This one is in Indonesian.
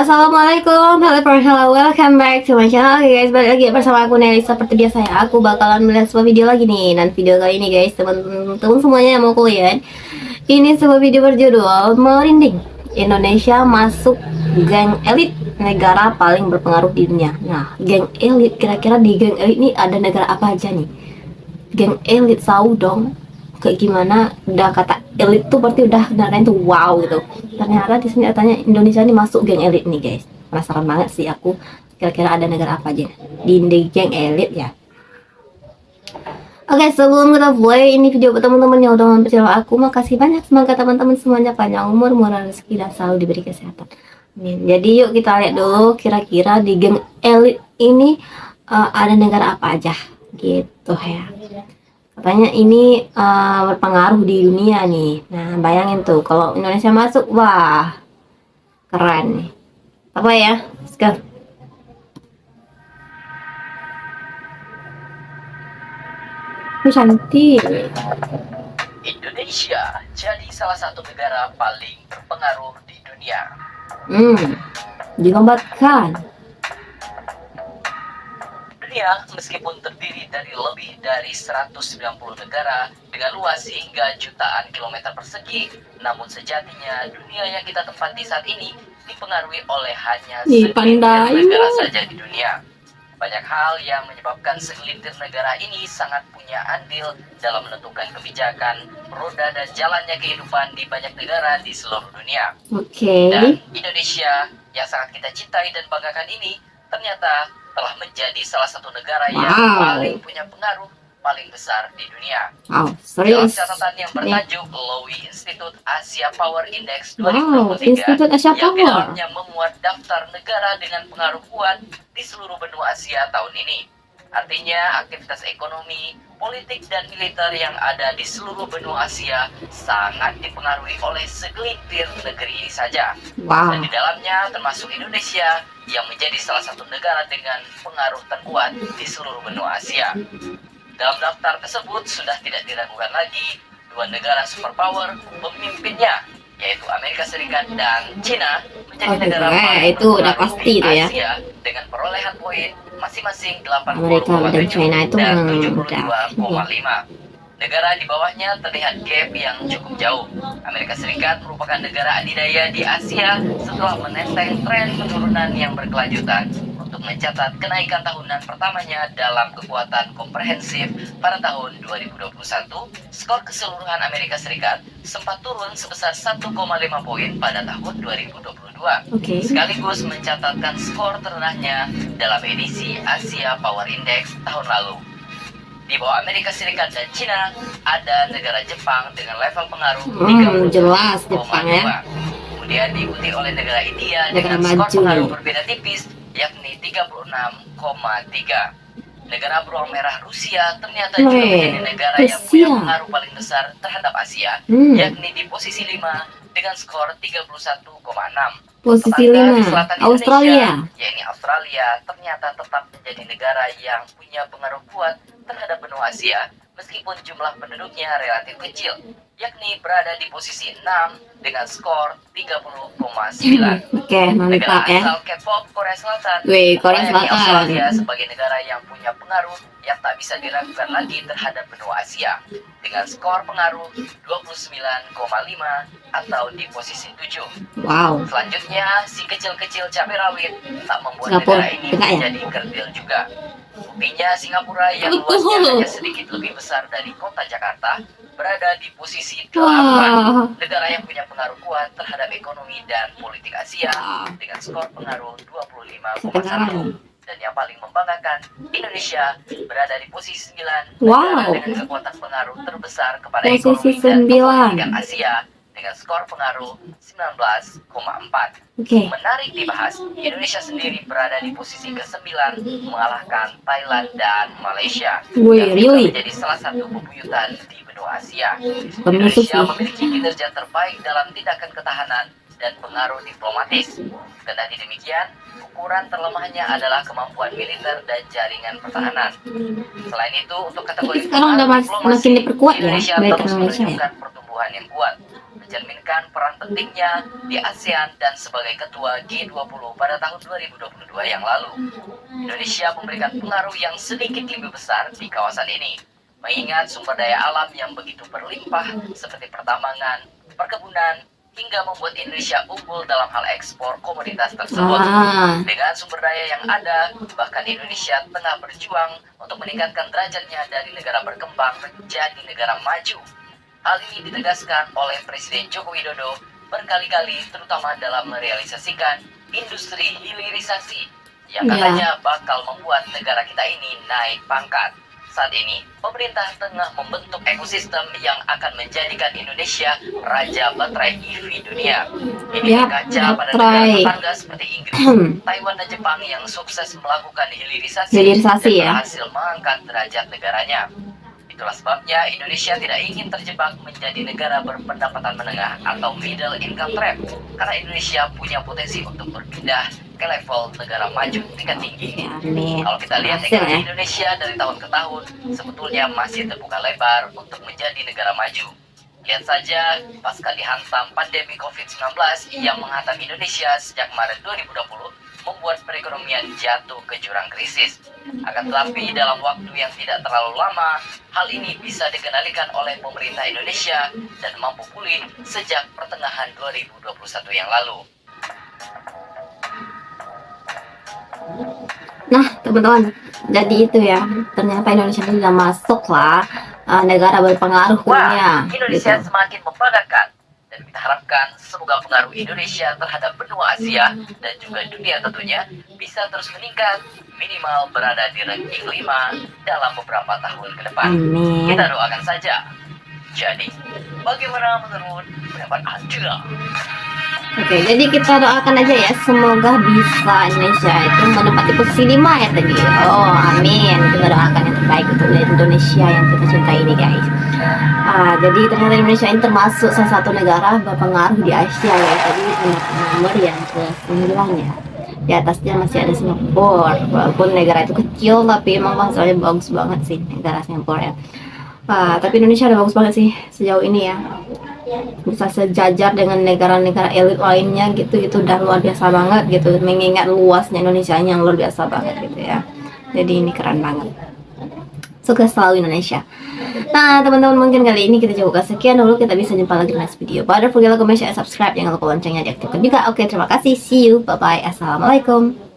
Assalamualaikum, hello, welcome back to my channel. Oke guys, balik lagi bersama aku Nelly. Seperti biasa ya, aku bakalan melihat sebuah video lagi nih. Dan video kali ini guys, teman-teman semuanya yang mau kuliah, ini sebuah video berjudul Merinding, Indonesia masuk geng elit negara paling berpengaruh di dunia. Nah, geng elit, kira-kira di geng elit ini ada negara apa aja nih? Geng elit, tahu dong kayak gimana. Udah kata elit tuh berarti udah beneran tuh wow gitu. Ternyata di sini katanya Indonesia ini masuk geng elit nih guys. Penasaran banget sih aku, kira-kira ada negara apa aja di geng elit ya. Oke, sebelum kita mulai ini video buat teman-teman yang udah mampir channel aku, makasih banyak. Semoga teman-teman semuanya panjang umur, murah rezeki, dan selalu diberi kesehatan. Amin. Jadi yuk kita lihat dulu kira-kira di geng elit ini ada negara apa aja gitu ya. Katanya ini berpengaruh di dunia nih. Nah, bayangin tuh kalau Indonesia masuk, wah keren nih. Apa ya? Let's go. Cantik. Indonesia jadi salah satu negara paling berpengaruh di dunia. Digambarkan. Dunia meskipun terdiri dari lebih dari 190 negara dengan luas hingga jutaan kilometer persegi, namun sejatinya dunia yang kita tempati saat ini dipengaruhi oleh hanya segelintir negara saja di dunia. Banyak hal yang menyebabkan segelintir negara ini sangat punya andil dalam menentukan kebijakan, roda dan jalannya kehidupan di banyak negara di seluruh dunia. Dan Indonesia yang sangat kita cintai dan banggakan ini ternyata telah menjadi salah satu negara yang paling punya pengaruh paling besar di dunia. Dalam catatan yang bertajuk Lowy Institute Asia Power Index 2023 yang di dalamnya memuat daftar negara dengan pengaruh kuat di seluruh benua Asia tahun ini. Artinya aktivitas ekonomi, politik, dan militer yang ada di seluruh benua Asia sangat dipengaruhi oleh segelintir negeri ini saja. Dan di dalamnya termasuk Indonesia yang menjadi salah satu negara dengan pengaruh terkuat di seluruh benua Asia. Dalam daftar tersebut sudah tidak diragukan lagi dua negara superpower pemimpinnya, yaitu Amerika Serikat dan China, menjadi negara paling itu udah pasti itu ya. Asia dengan perolehan poin masing-masing Amerika dan China itu dan 72,5. Negara di bawahnya terlihat gap yang cukup jauh. Amerika Serikat merupakan negara adidaya di Asia setelah menenteng tren penurunan yang berkelanjutan untuk mencatat kenaikan tahunan pertamanya dalam kekuatan komprehensif pada tahun 2021. Skor keseluruhan Amerika Serikat sempat turun sebesar 1,5 poin pada tahun 2022, sekaligus mencatatkan skor terendahnya dalam edisi Asia Power Index tahun lalu. Di bawah Amerika Serikat dan China ada negara Jepang dengan level pengaruh 30,5. Kemudian diikuti oleh negara India dengan skor pengaruh berbeda tipis, yakni 36,3. Negara beruang merah Rusia ternyata juga menjadi negara yang punya pengaruh paling besar terhadap Asia, yakni di posisi 5 dengan skor 31,6. Posisi 5, Australia. Yakni Australia ternyata tetap menjadi negara yang punya pengaruh kuat terhadap benua Asia meskipun jumlah penduduknya relatif kecil, yakni berada di posisi 6 dengan skor 30,9. Mantap ya. Asal K-pop Korea Selatan. Korea Selatan. Australia sebagai negara yang punya pengaruh yang tak bisa diragukan lagi terhadap benua Asia dengan skor pengaruh 29,5 atau di posisi 7. Selanjutnya, si kecil-kecil cabai rawit tak membuat negara ini menjadi kerdil juga. Buktinya Singapura yang luasnya hanya sedikit lebih besar dari kota Jakarta berada di posisi 8, negara yang punya pengaruh kuat terhadap ekonomi dan politik Asia dengan skor pengaruh 25,1. Dan yang paling membanggakan, Indonesia berada di posisi 9, negara dengan kekuatan pengaruh terbesar kepada ekonomi dan pendidikan Asia dengan skor pengaruh 19,4. Menarik dibahas, Indonesia sendiri berada di posisi ke-9 mengalahkan Thailand dan Malaysia yang menjadi salah satu pebuyutan di benua Asia. Indonesia memiliki kinerja terbaik dalam tindakan ketahanan dan pengaruh diplomatis. Kendati demikian, ukuran terlemahnya adalah kemampuan militer dan jaringan pertahanan. Selain itu, untuk kategori sekarang udah makin diperkuat ya, Indonesia terus menunjukkan pertumbuhan yang kuat. mencerminkan peran pentingnya di ASEAN dan sebagai ketua G20 pada tahun 2022 yang lalu. Indonesia memberikan pengaruh yang sedikit lebih besar di kawasan ini, mengingat sumber daya alam yang begitu berlimpah seperti pertambangan, perkebunan, hingga membuat Indonesia unggul dalam hal ekspor komoditas tersebut. Dengan sumber daya yang ada, bahkan Indonesia tengah berjuang untuk meningkatkan derajatnya dari negara berkembang menjadi negara maju. Hal ini ditegaskan oleh Presiden Joko Widodo berkali-kali, terutama dalam merealisasikan industri hilirisasi yang katanya bakal membuat negara kita ini naik pangkat. Saat ini, pemerintah tengah membentuk ekosistem yang akan menjadikan Indonesia raja baterai EV dunia. Ini berkaca pada negara tetangga seperti Inggris, Taiwan, dan Jepang yang sukses melakukan hilirisasi dan berhasil mengangkat derajat negaranya. Itulah sebabnya Indonesia tidak ingin terjebak menjadi negara berpendapatan menengah atau middle income trap, karena Indonesia punya potensi untuk berpindah ke level negara maju tingkat tinggi. Kalau kita lihat ekonomi Indonesia dari tahun ke tahun sebetulnya masih terbuka lebar untuk menjadi negara maju. Lihat saja, pasca dihantam pandemi COVID-19 yang menghantam Indonesia sejak Maret 2020, membuat perekonomian jatuh ke jurang krisis. Akan tetapi dalam waktu yang tidak terlalu lama, hal ini bisa dikendalikan oleh pemerintah Indonesia dan mampu pulih sejak pertengahan 2021 yang lalu. Nah teman-teman, jadi itu ya, ternyata Indonesia ini sudah masuk lah negara berpengaruh dunia. Indonesia gitu. Semakin membanggakan, dan kita harapkan semoga pengaruh Indonesia terhadap benua Asia dan juga dunia tentunya bisa terus meningkat, minimal berada di ranking 5 dalam beberapa tahun ke depan. Amin. Kita doakan saja. Jadi, bagaimana menurut pendapat Anda? Oke, jadi kita doakan aja ya, semoga bisa Indonesia itu menempati posisi 5 ya tadi. Oh, amin. Kita doakan yang terbaik untuk Indonesia yang kita cintai ini, guys. Jadi ternyata Indonesia ini termasuk salah satu negara berpengaruh di Asia ya. Tadi nomor yang ke-9 ya. Di atasnya masih ada Singapura. Walaupun negara itu kecil, tapi emang bahasanya bagus banget sih negara Singapura ya. Tapi Indonesia udah bagus banget sih sejauh ini ya, bisa sejajar dengan negara-negara elit lainnya gitu, itu udah luar biasa banget gitu, mengingat luasnya Indonesia yang luar biasa banget gitu ya. Jadi ini keren banget, sukses selalu Indonesia. Nah teman-teman, mungkin kali ini kita coba sekian dulu, kita bisa jumpa lagi di next video. But don't forget to like, comment, share, subscribe, jangan lupa loncengnya diaktifkan juga. Oke, terima kasih, see you, bye bye, assalamualaikum.